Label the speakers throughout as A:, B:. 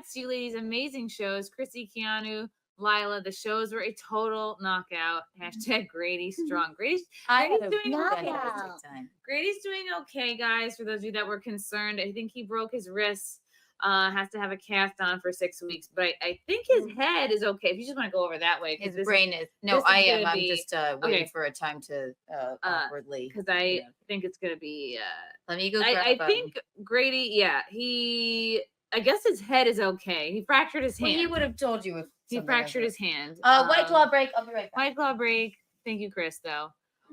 A: congrats to you ladies. Amazing shows. Chrissie, Keanu, Lila, the shows were a total knockout. Hashtag Grady strong. Grady's doing okay. Grady's doing okay, guys. For those of you that were concerned, I think he broke his wrist. Has to have a cast on for 6 weeks, but I think his head is okay. If you just want to go over that way,
B: his brain is. No, I am. I'm just waiting for a time to awkwardly,
A: because I think it's gonna be.
B: Let me go.
A: I think Grady. Yeah, I guess his head is okay. He fractured his hand.
B: Well, he would have told you if
A: he fractured his hand.
B: White claw break. I'll be right back.
A: White claw break. Thank you, Chris. Though.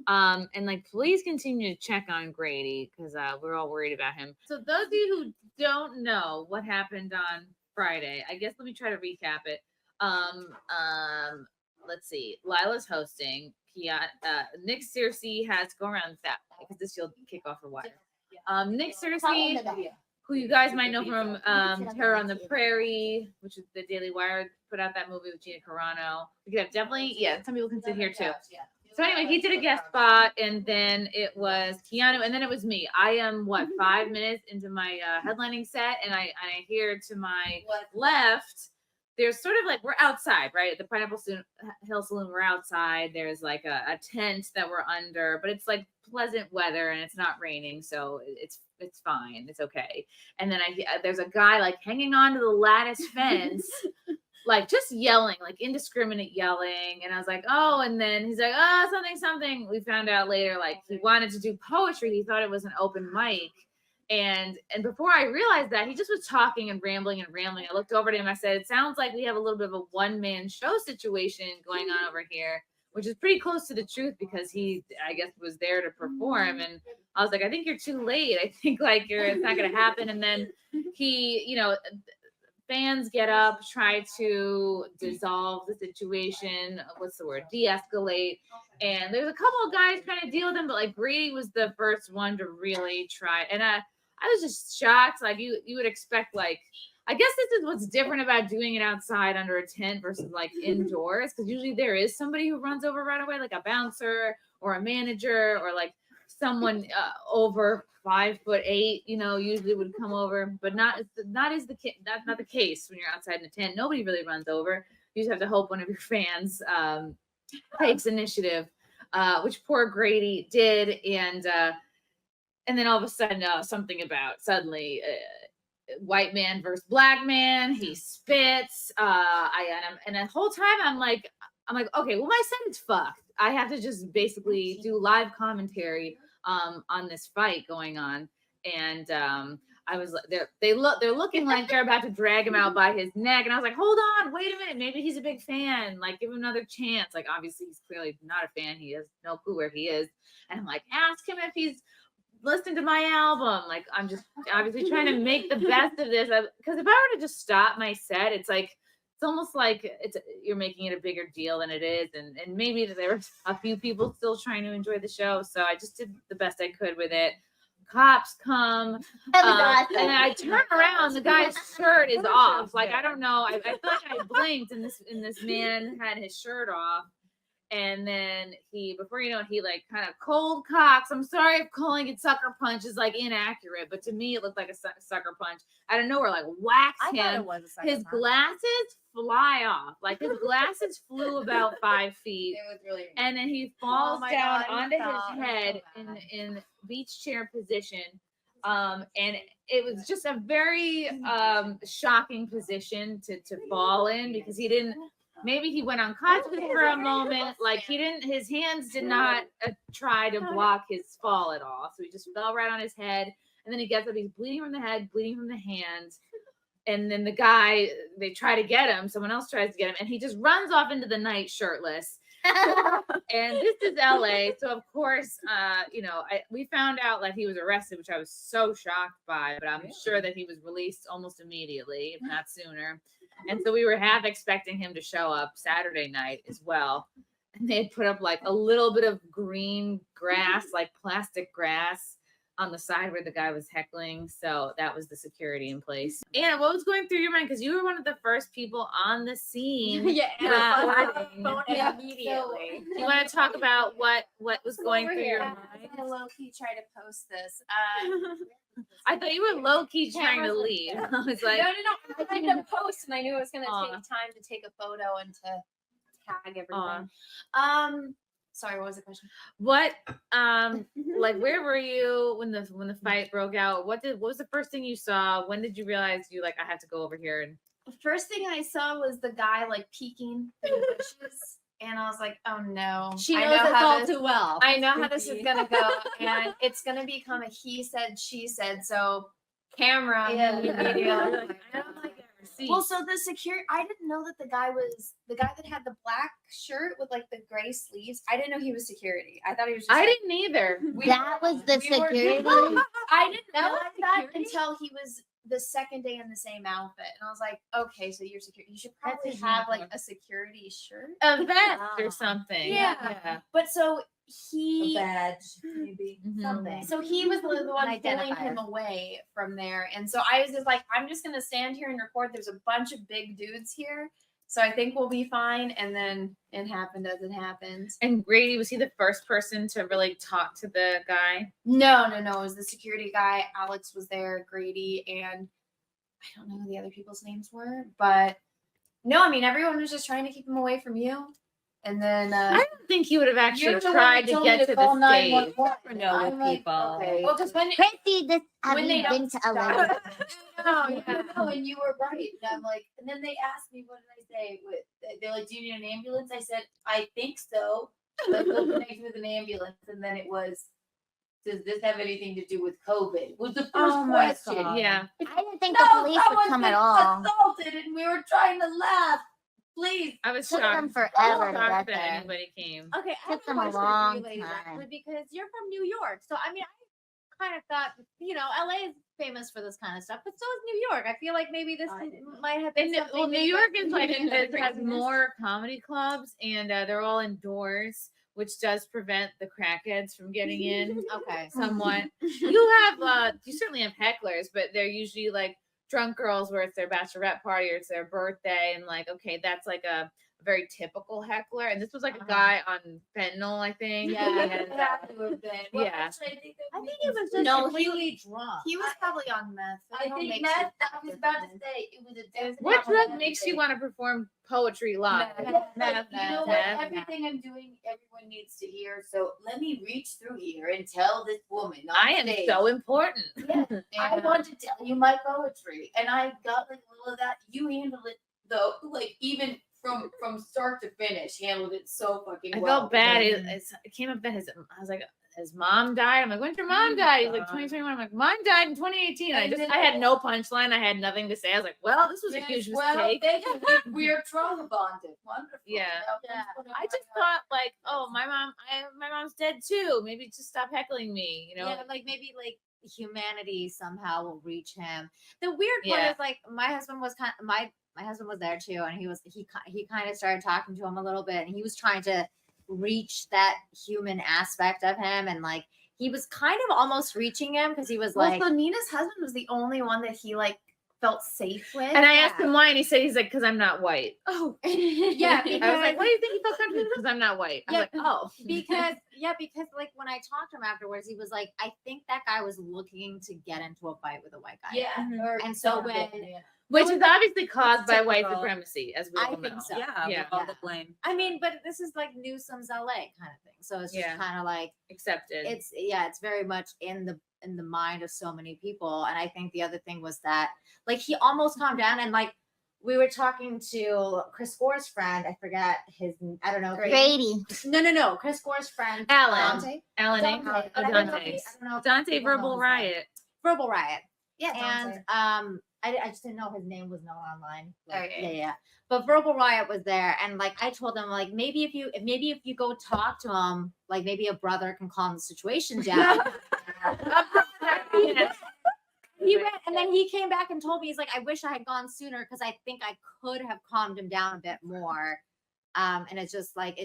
A: And like, please continue to check on Grady because we're all worried about him. So those of you who don't know what happened on Friday, I guess let me try to recap it. Let's see. Lila's hosting. Nick Searcy has to go around that because this will kick off a while. Nick Searcy, who you guys might know from Terror on the Prairie, which is the Daily Wire put out that movie with Gina Carano. We could have definitely, some people can sit here too. So anyway, he did a guest spot, and then it was Keanu, and then it was me. I am 5 minutes into my headlining set, and I hear to my left, there's sort of like, we're outside, right? At the Pineapple Hill Saloon, we're outside. There's like a tent that we're under, but it's like pleasant weather and it's not raining, so it's fine. It's okay. And then there's a guy like hanging on to the lattice fence, like just yelling, like indiscriminate yelling. And I was like, oh, and then he's like, oh, something. We found out later, like he wanted to do poetry. He thought it was an open mic. And before I realized that, he just was talking and rambling. I looked over to him. I said, it sounds like we have a little bit of a one-man show situation going on over here, which is pretty close to the truth because he, I guess, was there to perform. And I was like, I think you're too late. I think like it's not going to happen. And then he, fans get up, try to dissolve the situation. What's the word? De-escalate. And there's a couple of guys trying to deal with him, but like Grady was the first one to really try. And I was just shocked. Like you would expect, like, I guess this is what's different about doing it outside under a tent versus like indoors. Because usually there is somebody who runs over right away, like a bouncer or a manager or like someone over 5'8", usually would come over, but that's not the case when you're outside in a tent. Nobody really runs over. You just have to hope one of your fans takes initiative, which poor Grady did, and then all of a sudden something about suddenly white man versus black man. He spits. And the whole time I'm like, okay, well my set is fucked. I have to just basically do live commentary on this fight going on, and I was like, they're looking like they're about to drag him out by his neck, and I was like, hold on, wait a minute, maybe he's a big fan, like give him another chance. Like obviously he's clearly not a fan, he has no clue where he is, and I'm like, ask him if he's listened to my album. Like I'm just obviously trying to make the best of this, because if I were to just stop my set, it's like, it's almost like you're making it a bigger deal than it is. And maybe there were a few people still trying to enjoy the show. So I just did the best I could with it. Cops come. And I turn around, the guy's shirt is off. Like, I don't know. I feel like I blinked and this man had his shirt off. And then before you know it, he like kind of cold cocks. I'm sorry if calling it sucker punch is like inaccurate, but to me it looked like a sucker punch out of nowhere, like whacks him. His glasses fly off. Like his glasses flew about 5 feet. It was really, and then he falls down onto his head in beach chair position. And it was just a very shocking position to fall in, because he didn't. Maybe he went unconscious for a moment. Like his hands did not try to block his fall at all. So he just fell right on his head. And then he gets up, he's bleeding from the head, bleeding from the hands. And then the guy, they try to get him. Someone else tries to get him. And he just runs off into the night shirtless. And this is LA. So of course, we found out that he was arrested, which I was so shocked by, but I'm sure that he was released almost immediately, if not sooner. And so we were half expecting him to show up Saturday night as well. And they had put up like a little bit of green grass, like plastic grass, on the side where the guy was heckling. So that was the security in place. Anna, what was going through your mind? Because you were one of the first people on the scene.
C: Immediately.
A: You want to talk about what was going through your mind?
C: I low-key try to post this.
A: I thought you were low key trying to leave. I was like,
C: no. I tried to post, and I knew it was gonna take time to take a photo and to tag everything. Sorry, what was the question?
A: What like where were you when the fight broke out? What was the first thing you saw? When did you realize you like I have to go over here and
C: The first thing I saw was the guy like peeking through the bushes, and I was like, "Oh no!"
D: She knows this all too well.
C: I know how this is gonna go, and it's gonna become a he said, she said. So, camera, video. Well, so the security, I didn't know that the guy that had the black shirt with like the gray sleeves. I didn't know he was security. I thought he was just.
A: I didn't either.
D: That was the security.
C: I didn't realize that
D: security?
C: until he was the second day in the same outfit, and I was like, okay, so you're security. You should probably
D: his
C: have
D: uniform.
C: like a security shirt,
A: A vest or something.
C: Yeah. But so he.
D: badge, maybe
A: something.
C: So he was the one
D: An
C: pulling
D: identifier.
C: him away from there. And so I was just like, I'm just going to stand here and record. There's a bunch of big dudes here. So I think we'll be fine. And then it happened as it happened.
A: And Grady, was he the first person to really talk to the guy?
C: No. It was the security guy. Alex was there, Grady, and I don't know who the other people's names were. But no, I mean, everyone was just trying to keep him away from you. And then
A: I don't think he would have actually
C: you're the one
A: tried
C: that
A: to
C: told
A: get
C: me
A: to
C: call
A: the stage.
C: 911.
D: know
C: I'm like,
D: people.
C: okay. Well, because when
D: Chrissy, have
C: When
D: you
C: they
D: been
C: don't
D: to LA?
E: No, and you were right. And I'm like, and then they asked me, what did I say? They're like, do you need an ambulance? I said, I think so. Like, we'll connect you with an ambulance. And then it was, does this have anything to do with COVID? Was the first question.
D: God.
A: Yeah.
D: I didn't think the police would
E: someone's
D: come
E: been
D: at all.
E: assaulted and we were trying to laugh. Please.
A: I was
D: Took
A: shocked.
D: them forever to
A: Shocked
D: get
A: that
D: there.
A: anybody came.
F: Okay, I have
D: Took them a
F: question for
D: long
F: you, Lady
D: time.
F: Rexford, because you're from New York. So I mean, I kind of thought, LA is famous for this kind of stuff, but so is New York. I feel like maybe this might have been
A: And
F: something.
A: well, New
F: maybe
A: York
F: like
A: is like
F: maybe
A: it has
F: craziness.
A: more comedy clubs, and they're all indoors, which does prevent the crackheads from getting in
F: Okay.
A: somewhat. You certainly have hecklers, but they're usually like drunk girls where it's their bachelorette party or it's their birthday, and like okay, that's like a very typical heckler. And this was like a guy on fentanyl, I think.
E: Yeah,
A: and,
E: it had to have been. Well,
A: yeah.
E: actually,
F: I think it was just
C: No,
F: really drunk.
C: he was probably on meth.
E: I think Matt, I was about to say, it was a definite.
A: What drug makes you want to perform poetry live?
E: Meth, you know what? Everything I'm doing, everyone needs to hear. So let me reach through here and tell this woman. on
A: I am
E: stage.
A: so important.
E: Yeah, I want to tell you my poetry, and I got like a little of that. You handled it though, like even from start to finish, handled it so fucking
A: I
E: well.
A: felt bad. It came up that I was like, his mom died. I'm like, when's your mom died? He's like 2021. I'm like, mine died in 2018. I had no punchline. I had nothing to say. I was like, well, this was a huge mistake.
E: We are trauma bonded. Wonderful.
A: Yeah.
E: Yeah.
A: I just thought like, oh, my mom's dead too. Maybe just stop heckling me.
F: Yeah, like maybe like humanity somehow will reach him. The weird part
A: Yeah.
F: is like my husband was my husband was there too, and he kind of started talking to him a little bit, and he was trying to reach that human aspect of him, and like he was kind of almost reaching him because he was like,
C: so Nina's husband was the only one that he like felt safe with.
A: And I asked him why, and he's like, because I'm not white.
C: Oh,
F: yeah,
A: I was like, why do you think he felt comfortable? Because I'm not white. I was like, oh,
F: because like when I talked to him afterwards, he was like, I think that guy was looking to get into a fight with a white guy.
E: Yeah.
F: And so when
A: which is obviously caused by white
D: typical.
A: supremacy, as we
F: I
A: all
F: think
A: know.
F: so.
D: Yeah,
A: Yeah.
D: with all the blame.
F: I mean, but this is like Newsom's LA kind of thing. So it's just
A: Yeah.
F: kind of like
A: Accepted.
F: it's very much in the mind of so many people. And I think the other thing was that like he almost calmed down, and like we were talking to Chris Gore's friend. I forget I don't know.
D: Grady.
F: No. Chris Gore's friend.
A: Alan.
C: Dante?
A: Alan.
F: Dante.
A: Oh,
F: I don't
A: Dante.
F: know.
A: Dante
F: People know
A: Verbal
F: his name.
A: Riot.
F: Verbal Riot.
C: Yeah, Dante.
F: And I just didn't know his name was known online. Like,
C: Okay.
F: Yeah. But Verbal Riot was there, and like I told him, like maybe if you go talk to him, like maybe a brother can calm the situation down. He went, and then he came back and told me, he's like, I wish I had gone sooner because I think I could have calmed him down a bit more. And it's just like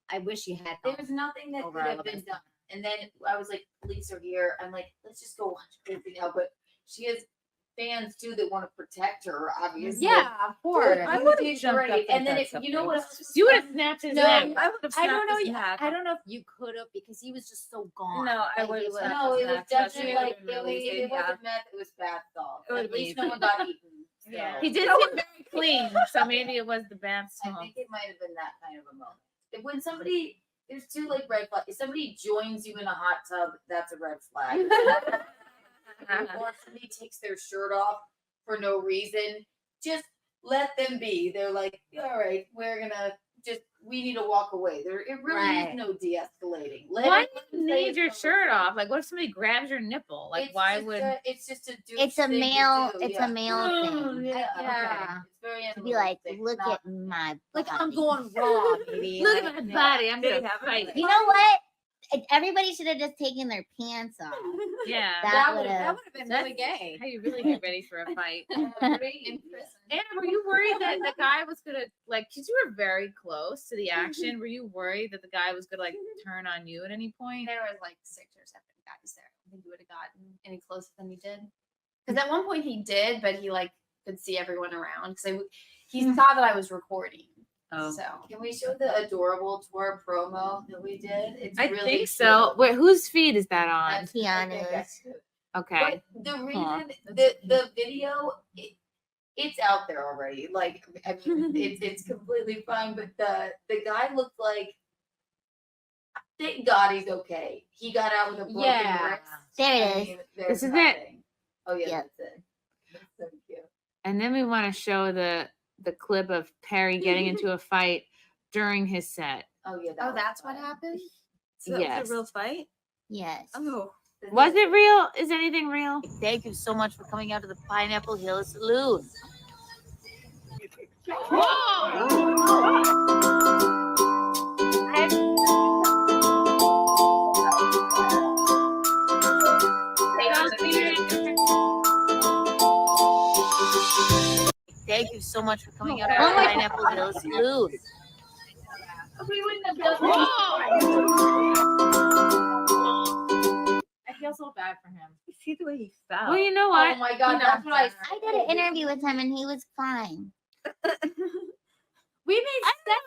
F: I wish he had.
E: There's nothing that
F: over
E: could
F: our
E: have been
F: limits.
E: done. And then I was like, police are here. I'm like, let's just go watch Chrissie now. But she has fans too that want to protect her, obviously.
F: Yeah, of course.
E: I
A: I
E: would
A: would've
E: be
A: jumped
E: great.
A: up
E: And then
A: at
E: if you know what else? was
A: You would have
E: fun?
A: snapped his
F: No,
A: neck.
D: I would have
F: I
D: snapped
F: don't know.
D: his neck.
F: I don't know if you could have because he was just so gone.
D: No, I
F: Like, he
D: would've
F: was-
D: snapped
E: No, it was definitely
A: That's
E: like
A: really
E: it wasn't meth. It was bath salts.
D: It was
E: At least
D: me.
E: no one got eaten. So.
D: Yeah.
A: He did seem very clean, so maybe it was the bath
E: I
A: salt.
E: think it might have been that kind of a moment. When somebody, there's two like red flags. If somebody joins you in a hot tub, that's a red flag. Or somebody takes their shirt off for no reason, just let them be. They're like, all right, we're gonna we need to walk away. It really
F: Right.
E: is no de-escalating.
A: Why
E: them
A: do you
E: say
A: need
E: it's
A: your
E: no
A: shirt
E: mistake.
A: off? Like, what if somebody grabs your nipple? Like,
E: It's
A: why
E: just
A: would?
E: it's just a douche
D: It's a
E: thing to
D: male.
E: do,
D: It's
E: yeah.
D: a male thing.
E: Yeah,
F: Yeah.
E: It's very
D: To be like,
E: animalistic,
D: look
E: not-
D: at my.
F: Like I'm
D: body.
F: going raw, baby.
A: Look
F: Like,
A: at my body. I'm
D: They
A: gonna
D: have
A: fight.
D: it.
A: You
D: You know what? Everybody should have just taken their pants off.
A: Yeah.
D: That
F: would
D: would
F: have
D: have.
F: been really gay.
A: How you really get ready for a fight?
C: In prison.
A: Anna, were you worried that the guy was gonna like? Cause you were very close to the action. Were you worried that the guy was gonna like turn on you at any point?
C: There was like 6 or 7 guys there. I don't think he would have gotten any closer than he did. Because at one point he did, but he like could see everyone around. Because he saw that I was recording.
A: Oh.
C: So
E: Can we show the adorable tour promo that we did? It's
A: I
E: really
A: think so.
E: cute.
A: Wait, whose feed is that on?
E: I think
D: Keanu's.
E: that's cute.
A: Okay.
E: But the reason the video it's out there already. Like I mean, it's completely fine. But the guy looked like. Thank God he's okay. He got out with a broken
F: Yeah.
E: wrist.
D: There it
E: I
D: is.
E: mean, there's
A: This is it.
E: nothing. Oh yeah,
D: Yep.
E: that's it. That's so cute.
A: And then we want to show the clip of Perry getting into a fight during his set.
E: Oh yeah. That was
C: that's what
E: fun.
C: happened?
D: So that
A: Yes.
D: was a real fight.
F: Yes.
D: Oh.
A: Was it real? Is anything real?
D: Thank you so much for coming out to the Pineapple Hill Saloon. Thank you so much for coming out to the
A: Oh my
D: Pineapple Hill Saloon.
E: We wouldn't have done
A: I feel so bad for him.
D: See the way he fell.
A: Well, you know
E: that.
A: what?
E: Oh my god, that's what I said.
D: I did an interview with him and he was fine.
F: We made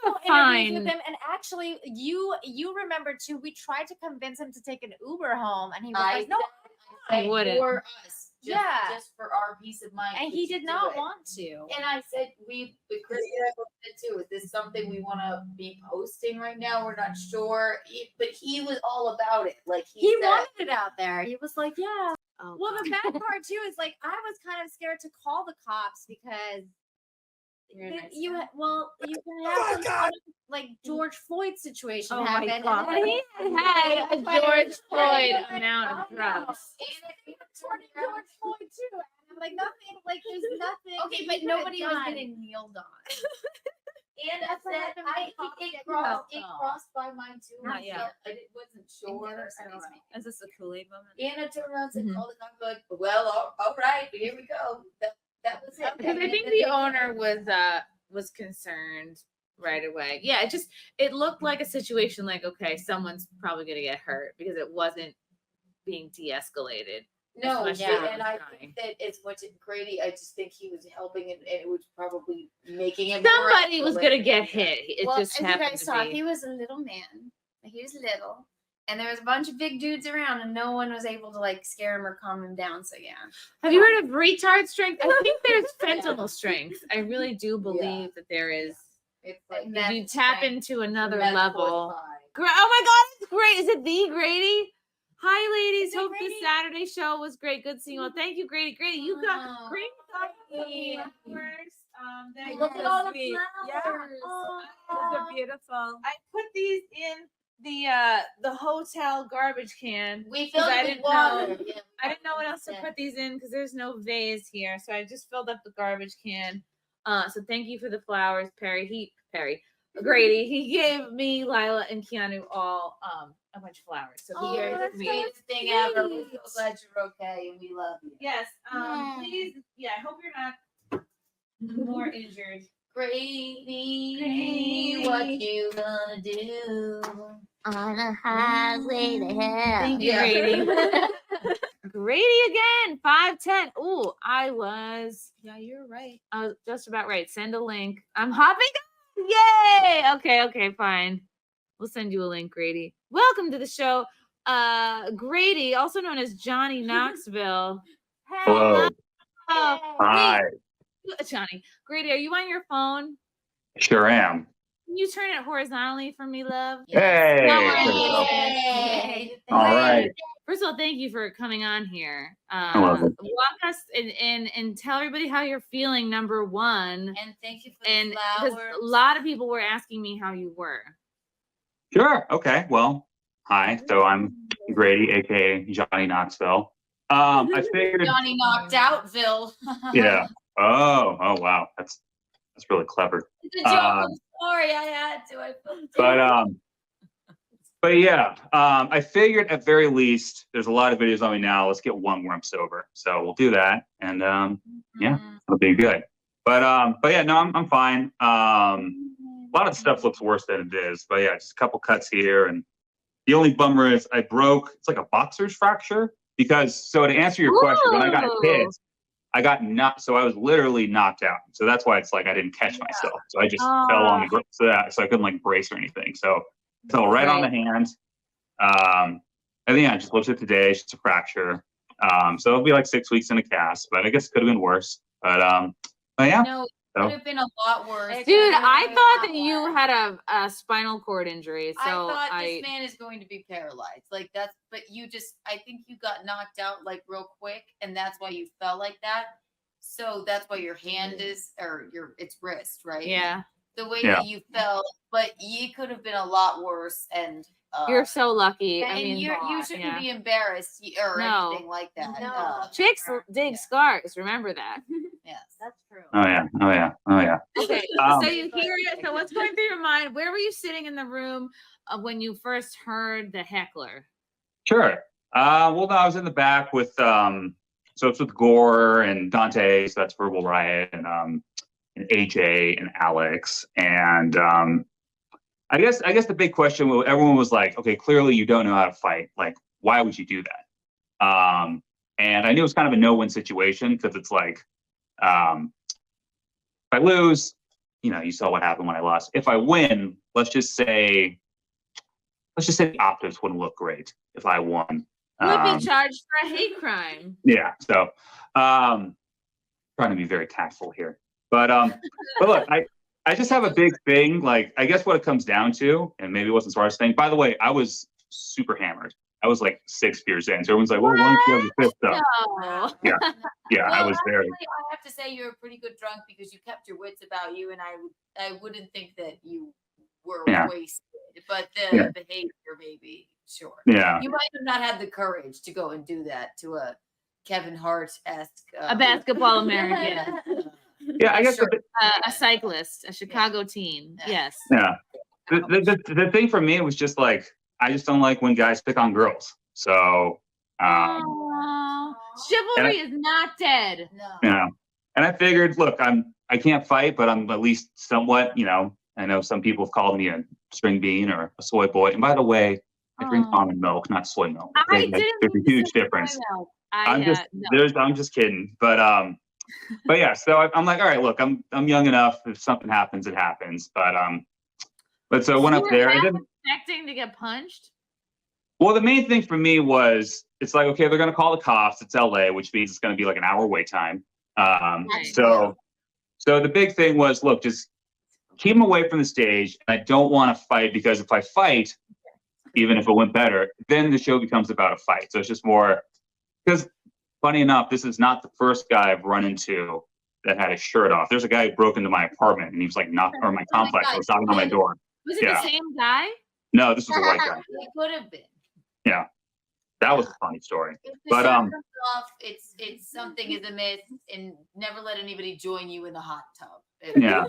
F: several
A: fine.
F: interviews with him, and actually, you remember too. We tried to convince him to take an Uber home, and he was like, "No,"
A: I wouldn't.
E: For us.
F: Yeah.
E: Just for our peace of mind.
F: and
E: we
F: he
E: should
F: did
E: do
F: not
E: it.
F: want to.
E: And I said, but Chrissy and I both said too, is this something we want to be posting right now? We're not sure. But he was all about it. Like
F: He
E: said,
F: wanted it out there. He was like, "Yeah."
A: Oh,
F: Well, the
A: God.
F: bad part too is like I was kind of scared to call the cops because
A: You're a
F: then
A: nice
F: you
A: guy.
F: you can have some sort of, like George Floyd situation
D: Oh my
F: happen.
D: God.
F: And then,
A: He had a George Floyd amount of drugs.
F: George Floyd too. And I'm like nothing. Like there's nothing.
C: Okay,
F: he
C: but
F: could've
C: nobody was
F: done.
C: getting kneeled on.
E: And I
F: That's what
E: said,
F: happened when the cops
E: it
F: get
E: crossed,
F: involved,
E: it
F: though.
E: crossed by mine too.
D: Not
E: and
D: yet.
E: I wasn't sure. I don't know.
D: Is this a Kool-Aid moment?
E: Anna turned around and said,
A: Mhm.
E: call the cops. Like, well, all right, here we go. That was it.
A: Because I think the owner was concerned right away. Yeah, it looked like a situation like, okay, someone's probably gonna get hurt because it wasn't being de-escalated.
E: No,
A: Especially
E: and I
A: trying.
E: think that as much as Grady, I just think he was helping and it was probably making it. more
A: Somebody was gonna
E: escalating.
A: get hit. It
C: Well,
A: just
C: as you
A: happened
C: guys
A: to
C: saw,
A: be.
C: he was a little man. He was little. And there was a bunch of big dudes around, and no one was able to like scare him or calm him down. So yeah,
A: Have you heard of retard strength? I think there's fentanyl strength. I really do believe that there is.
E: It's like
C: And
A: If you
C: Meth
A: tap
C: strength.
A: into another
E: meth
A: level.
E: was fine.
A: Oh my God, it's great. Is it the Grady? Hi, ladies.
F: Is it
A: Hope
F: Grady?
A: this Saturday show was great. Good seeing you all. Thank you, Grady. Grady, you got
C: Oh.
A: Grady got the flowers. That
E: Look at all the
D: Sweet.
E: flowers.
D: Those are beautiful.
A: I put these in the hotel garbage can.
E: We
A: 'Cause
E: filled
A: I
E: it with
A: didn't
E: water.
A: know.
E: Yeah.
A: I didn't know what else to
E: Yeah.
A: put these in because there's no vase here. So I just filled up the garbage can. So thank you for the flowers, Grady. He gave me, Lila, and Keanu all a bunch of flowers. So
E: Oh,
A: be very
E: that's the
A: sweet.
E: sweetest thing ever. We're so glad you're okay and we love you.
A: Yes.
D: Yeah.
A: Please. Yeah. I hope you're not more injured.
E: Grady, what you gonna do?
D: On a highway to hell.
A: Thank you,
E: Yeah.
A: Grady. Grady again. 5'10". Ooh, I was
B: you're right.
A: just about right. Send a link. I'm hopping. Yay! Okay, fine. We'll send you a link, Grady. Welcome to the show. Grady, also known as Johnny Knoxville.
G: Hello. Hi.
A: Wait, Johnny. Grady, are you on your phone?
G: Sure am.
A: Can you turn it horizontally for me, love?
G: Hey.
E: Yay.
G: All right.
A: First of all, thank you for coming on here.
G: welcome.
A: Walk us and tell everybody how you're feeling, number one.
E: And thank you for
A: And
E: the
A: because
E: flowers.
A: a lot of people were asking me how you were.
G: Sure. Okay. Well, hi. So I'm Grady, aka Johnny Knoxville. I figured.
E: Johnny knocked out Phil.
G: Yeah. Oh wow. That's really clever.
E: It's a joke. I'm sorry, I had to.
G: But yeah, I figured at very least there's a lot of videos on me now. Let's get one where I'm sober. So we'll do that, and yeah, it'll be good. But yeah, no, I'm fine. A lot of stuff looks worse than it is. But yeah, just a couple cuts here, and the only bummer is I broke. It's like a boxer's fracture so to answer your question, when I got hit, I got knocked. So I was literally knocked out. So that's why it's like I didn't catch myself. So I just fell on the ground. So I couldn't like brace or anything. So fell right on the hand. And yeah, I just looked at today. It's just a fracture. So it'll be like 6 weeks in a cast, but I guess it could have been worse. But yeah.
E: No, it could have been a lot worse.
A: Dude, I thought that you had a spinal cord injury. So
E: I thought this man is going to be paralyzed. Like that's, but I think you got knocked out like real quick, and that's why you fell like that. So that's why your hand it's wrist, right?
A: Yeah.
E: The way that you fell, but you could have been a lot worse, and
A: you're so lucky.
E: And you shouldn't be embarrassed or anything like that.
F: No.
A: Chicks dig scars. Remember that.
E: Yes,
F: That's true.
G: Oh yeah.
A: Okay. So you hear it. So what's going through your mind? Where were you sitting in the room when you first heard the heckler?
G: Sure. Well, no, I was in the back with so it's with Gore and Dante. So that's Verbal Riot and AJ and Alex. And I guess the big question, everyone was like, okay, clearly you don't know how to fight. Like, why would you do that? And I knew it was kind of a no-win situation because it's like, if I lose, you saw what happened when I lost. If I win, let's just say the optics wouldn't look great if I won.
A: You would be charged for a hate crime.
G: Yeah. So, trying to be very tactful here. But look, I just have a big thing. Like, I guess what it comes down to, and maybe it wasn't the smartest thing. By the way, I was super hammered. I was like 6 beers in. So everyone's like, well, why don't you have the fifth up?
A: No.
G: Yeah.
E: Well,
G: I was very.
E: Actually, I have to say you were a pretty good drunk because you kept your wits about you, and I wouldn't think that you were wasted. But the behavior, maybe, sure.
G: Yeah.
E: You might have not had the courage to go and do that to a Kevin Hart-esque.
A: A basketball American.
G: Yeah, I guess
A: a cyclist, a Chicago teen. Yes.
G: Yeah. The thing for me was just like, I just don't like when guys pick on girls. So
A: chivalry is not dead.
E: No.
G: And I figured, look, I can't fight, but I'm at least somewhat, I know some people have called me a string bean or a soy boy. And by the way, I drink almond milk, not soy milk. There's a huge difference. I'm just kidding. But yeah, so I'm like, all right, look, I'm young enough. If something happens, it happens. But so I went up there.
A: Expecting to get punched?
G: Well, the main thing for me was, it's like, okay, they're going to call the cops. It's LA, which means it's going to be like an hour wait time. So the big thing was, look, just keep them away from the stage. And I don't want to fight, because if I fight, even if it went better, then the show becomes about a fight. So it's just more, because funny enough, this is not the first guy I've run into that had his shirt off. There's a guy who broke into my apartment and he was like or my complex. I was knocking on my door.
A: Was it the same guy?
G: No, this was a white guy.
E: It could have been.
G: Yeah, that was a funny story.
E: But it's something is amiss, and never let anybody join you in the hot tub.
G: Yeah.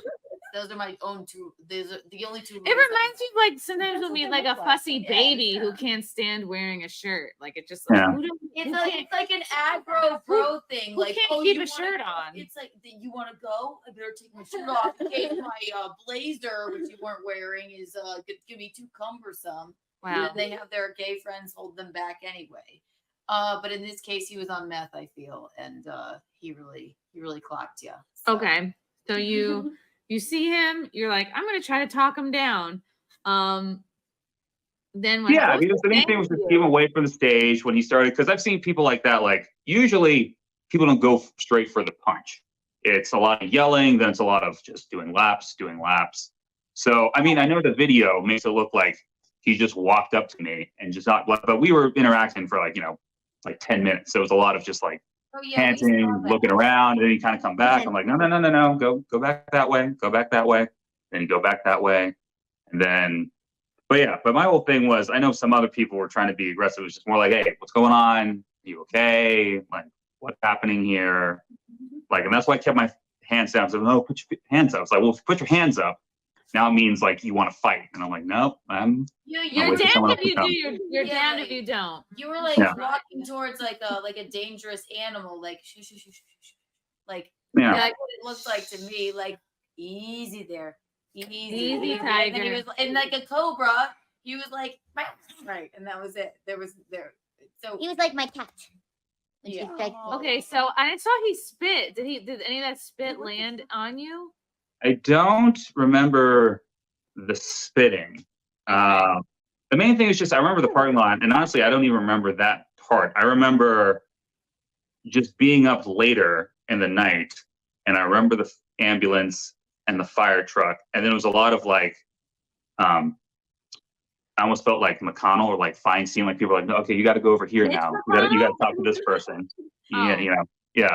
E: Those are my own two. Those are the only two.
A: It reminds me of, like, sometimes we'll meet like a fussy baby who can't stand wearing a shirt. Like, it just
E: it's like an aggro bro thing.
A: Who
E: like,
A: can't keep a shirt on?
E: It's like, you want to go? I better take my shirt off in case my blazer, which you weren't wearing, is gonna be too cumbersome.
A: Wow.
E: And they have their gay friends hold them back anyway. But in this case, he was on meth, I feel, and he really clocked you. So.
A: Okay, so you see him, you're like, I'm gonna try to talk him down. Then what?
G: Yeah,
A: what
G: because the main thing was to keep him away from the stage when he started. Because I've seen people like that. Like usually, people don't go straight for the punch. It's a lot of yelling, then it's a lot of just doing laps. So I mean, I know the video makes it look like he just walked up to me and just not. But we were interacting for like 10 minutes. So it was a lot of just like panting, looking around, and then he kind of come back. I'm like, no, go back that way, then you go back that way, and then. But my whole thing was, I know some other people were trying to be aggressive. It was just more like, hey, what's going on? Are you okay? Like, what's happening here? Like, and that's why I kept my hands down. So, no, put your hands up. It's like, well, if you put your hands up, now it means like you want to fight. And I'm like, nope,
A: you're damned if you do. You're damned if you don't.
E: You were like walking towards like a dangerous animal, like like that's what it looked like to me. Like easy there. Easy
A: tiger.
E: And he was, and like a cobra, he was like, right, and that was it. So
D: He was like my cat.
E: Yeah.
A: Okay, so I saw he spit. Did any of that spit land on you?
G: I don't remember the spitting. The main thing is just I remember the parking lot, and honestly, I don't even remember that part. I remember just being up later in the night, and I remember the ambulance and the fire truck, and then it was a lot of like, I almost felt like McConnell or like Feinstein, like people were like, no, okay, you got to go over here now. You got to talk to this person. Yeah.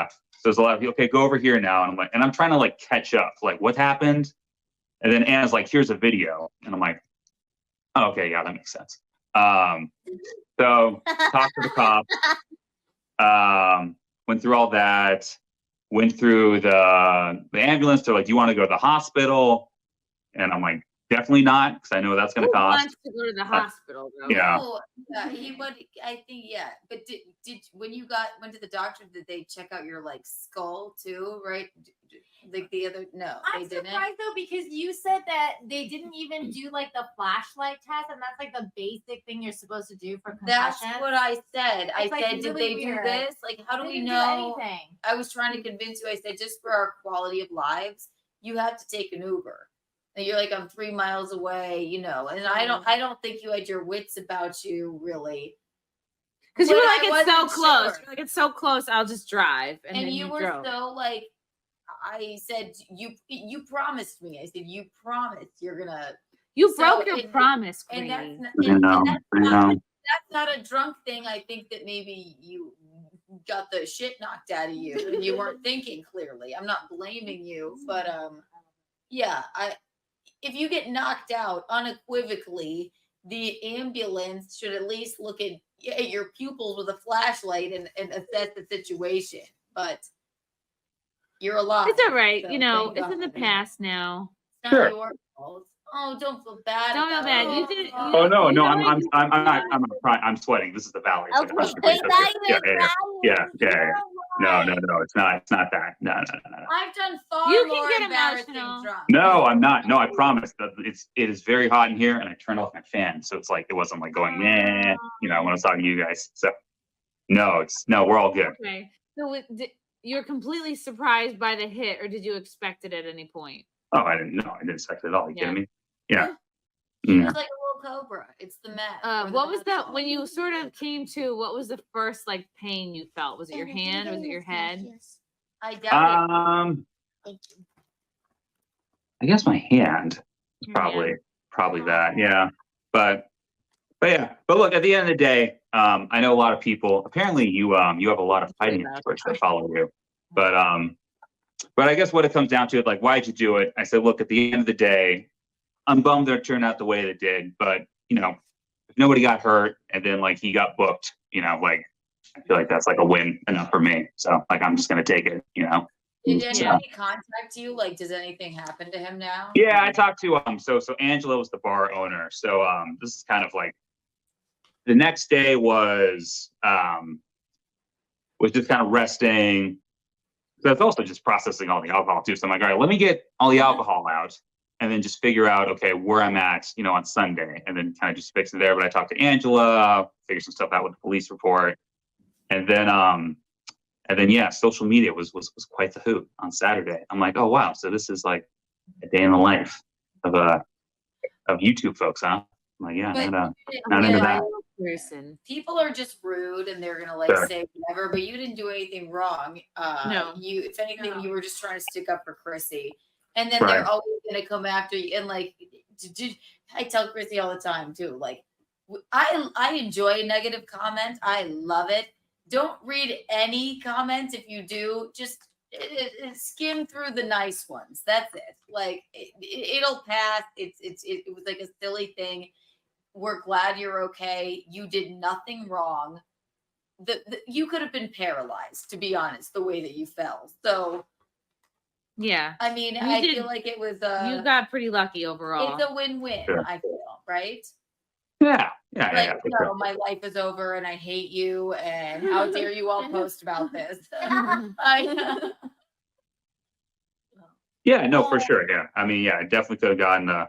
G: So there's a lot of, okay, go over here now, and I'm like, and I'm trying to like catch up, like what happened, and then Anna's like, here's a video, and I'm like, oh, okay, yeah, that makes sense. So talked to the cop, went through all that. Went through the ambulance. They're like, do you want to go to the hospital? And I'm like, definitely not, because I know that's going to cost.
A: Who wants to go to the hospital, though?
G: Yeah.
E: He would. I think But did when you went to the doctor, did they check out your like skull too? Right? Like the other? No,
F: I'm
E: they didn't.
F: surprised though, because you said that they didn't even do like the flashlight test, and that's like the basic thing you're supposed to do for concussion.
E: That's what I said. I
F: It's, like,
E: said, did
F: really
E: they
F: weird.
E: do this? Like, how do
F: They
E: we
F: didn't do
E: know?
F: anything.
E: I was trying to convince you. I said, just for our quality of lives, you have to take an Uber. And you're like, I'm 3 miles away, and I don't think you had your wits about you really.
A: Because you were like,
E: But I
A: it's so
E: wasn't
A: close.
E: sure.
A: You're like, it's so close, I'll just drive. And then
E: you were
A: drove.
E: so like, I said, you promised me. I said, you promised you're gonna.
A: You
E: So
A: broke your
E: it-
A: promise,
E: And
A: Queenie.
E: that's not a drunk thing. I think that maybe you got the shit knocked out of you and you weren't thinking clearly. I'm not blaming you, but if you get knocked out unequivocally, the ambulance should at least look at your pupils with a flashlight and assess the situation. But you're alive.
A: It's all right.
E: so
A: It's
E: thank
A: in the
E: God.
A: past now.
E: It's not
G: Sure.
E: your fault. Oh, don't feel bad.
A: Don't feel
E: about
A: bad.
E: it.
A: You did-
G: Oh no,
A: You know
G: I'm
A: what?
G: not. I'm crying. I'm sweating. This is the valley. It's like
D: Okay,
G: 100 degrees up here. Yeah. No, it's not. It's not that. No.
E: I've done far
A: You can
E: more
A: get
E: embarrassing
A: emotional.
E: drunk.
G: No, I'm not. No, I promise. That it is very hot in here, and I turned off my fan, so it's like it wasn't like going meh. When I was talking to you guys. So no, we're all good.
A: Okay. So you're completely surprised by the hit, or did you expect it at any point?
G: Oh, I didn't expect it at all. You kidding me? Yeah.
E: It's like a little cobra. It's the meth.
A: What was that when you sort of came to? What was the first like pain you felt? Was it your hand? Was it your head?
E: I doubt it.
D: Thank you.
G: I guess my hand.
A: Your
G: Probably
A: hand.
G: that. Yeah. But look, at the end of the day, I know a lot of people. Apparently, you have a lot of fighting experts that follow you. But I guess what it comes down to, like, why'd you do it? I said, look, at the end of the day, I'm bummed that it turned out the way it did. But if nobody got hurt, and then like he got booked, like I feel like that's like a win enough for me. So like I'm just gonna take it.
E: Did anybody contact you? Like, does anything happen to him now?
G: Yeah, I talked to so Angela was the bar owner. So this is kind of like the next day was just kind of resting. So it's also just processing all the alcohol too. So I'm like, all right, let me get all the alcohol out and then just figure out, okay, where I'm at, on Sunday, and then kind of just fix it there. But I talked to Angela, figure some stuff out with the police report. And then yeah, social media was quite the hoot on Saturday. I'm like, oh wow, so this is like a day in the life of YouTube folks, huh? I'm like, yeah,
E: But
G: not into that.
A: Person.
E: people are just rude and they're gonna like
G: Sure.
E: say whatever, but you didn't do anything wrong.
A: No.
E: You, if anything, you were just trying to stick up for Chrissy, and then
G: Right.
E: they're always gonna come after you. And like, I tell Chrissy all the time too. Like, I enjoy negative comments. I love it. Don't read any comments. If you do, just skim through the nice ones. That's it. Like it'll pass. It was like a silly thing. We're glad you're okay. You did nothing wrong. You could have been paralyzed, to be honest, the way that you fell. So,
A: Yeah.
E: I mean,
A: You
E: I
A: did-
E: feel like it was
A: You got pretty lucky overall.
E: it's a win-win,
G: Sure.
E: I feel, right?
G: Yeah.
E: Like,
G: For
E: no,
G: sure.
E: my life is over and I hate you, and how dare you all post about this?
G: Yeah, no, for sure. Yeah. I mean, yeah, it definitely could have gotten a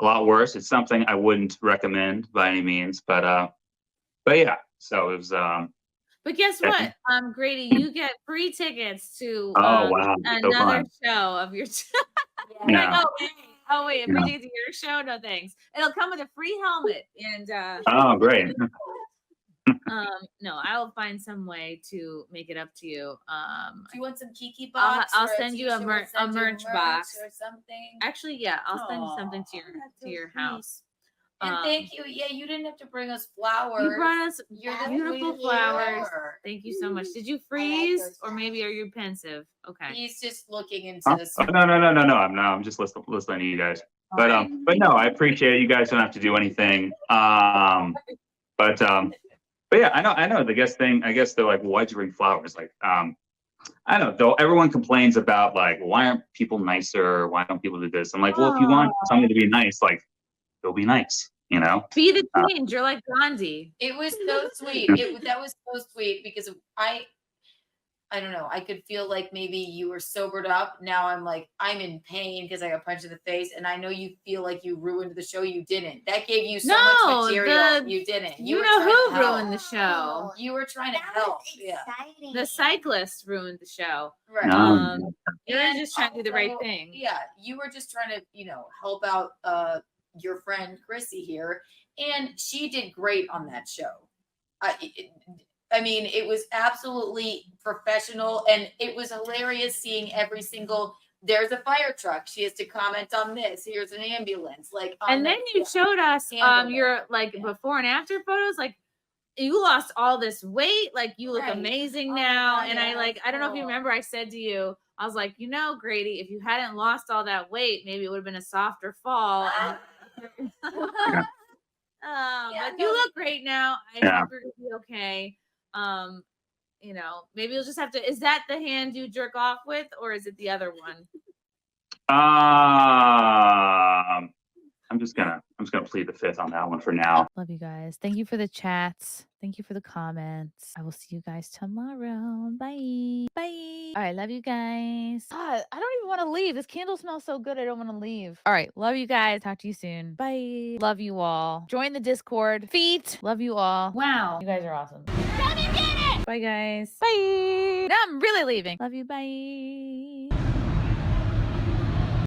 G: lot worse. It's something I wouldn't recommend by any means, but yeah. So it was
A: But guess what? Grady, you get free tickets to
G: oh wow, so
A: another
G: fun.
A: show of your
G: Yeah.
A: oh wait, free
G: Yeah.
A: tickets to your show? No thanks. It'll come with a free helmet and
G: Oh great.
A: no, I'll find some way to make it up to you.
E: Do you want some Kiki
A: I'll-
E: box?
A: I'll
E: or
A: send you a
E: t-shirt?
A: mer-
E: Send
A: a
E: you
A: merch box.
E: or something.
A: Actually, yeah, I'll send you something
E: Aw, that's
A: to
E: so
A: your
E: sweet.
A: house.
E: And thank you. Yeah, you didn't have to bring us flowers.
A: You brought us
E: You're the
A: beautiful
E: sweetest
A: flowers.
E: ever.
A: Thank you so much. Did you
D: those
A: freeze or maybe are you pensive? Okay.
E: He's just looking into
G: Huh?
E: this.
G: Oh, no. I'm just listening to you guys. But no, I appreciate it. You guys don't have to do anything. But yeah, I know the guest thing. I guess they're like, well, why'd you bring flowers? Like, I don't know. Though everyone complains about like, why aren't people nicer? Why don't people do this? I'm like, well, if you want something to be nice, like, go be nice. You know.
A: Be the change. You're like Gandhi.
E: It was so sweet. That was so sweet because I don't know. I could feel like maybe you were sobered up. Now I'm like, I'm in pain because I got punched in the face. And I know you feel like you ruined the show. You didn't. That gave you so much material. You didn't.
A: You
E: were
A: know
E: trying to
A: who
E: help.
A: ruined the show?
E: You were trying to
D: That
E: help.
D: was
E: Yeah.
D: exciting.
A: The cyclist ruined the show.
E: Right.
G: No.
A: You're
E: And
A: just trying to do the right
E: also,
A: thing.
E: Yeah. You were just trying to, help out your friend Chrissy here. And she did great on that show. I mean, it was absolutely professional and it was hilarious seeing every single, there's a fire truck. She has to comment on this. Here's an ambulance. Like,
A: And then you showed us
E: Handle
A: your
E: that.
A: like
E: Yeah.
A: before and after photos. Like you lost all this weight. Like you look
E: Right.
A: amazing
E: Oh,
A: now.
E: God,
A: And
E: yeah.
A: I don't know if you
E: Oh.
A: remember, I said to you, I was like, Grady, if you hadn't lost all that weight, maybe it would have been a softer fall. And-
E: Yeah,
A: but
E: no,
A: you look great now. I
G: Yeah.
A: hope you're gonna be okay. Maybe you'll just have to. Is that the hand you jerk off with, or is it the other one?
G: I'm just gonna plead the fifth on that one for now.
A: Love you guys. Thank you for the chats. Thank you for the comments. I will see you guys tomorrow. Bye. Bye. All right. Love you guys. God, I don't even want to leave. This candle smells so good. I don't want to leave. All right. Love you guys. Talk to you soon. Bye. Love you all. Join the Discord. Feet. Love you all. Wow. You guys are awesome. Bye, guys. Bye. Now I'm really leaving. Love you. Bye.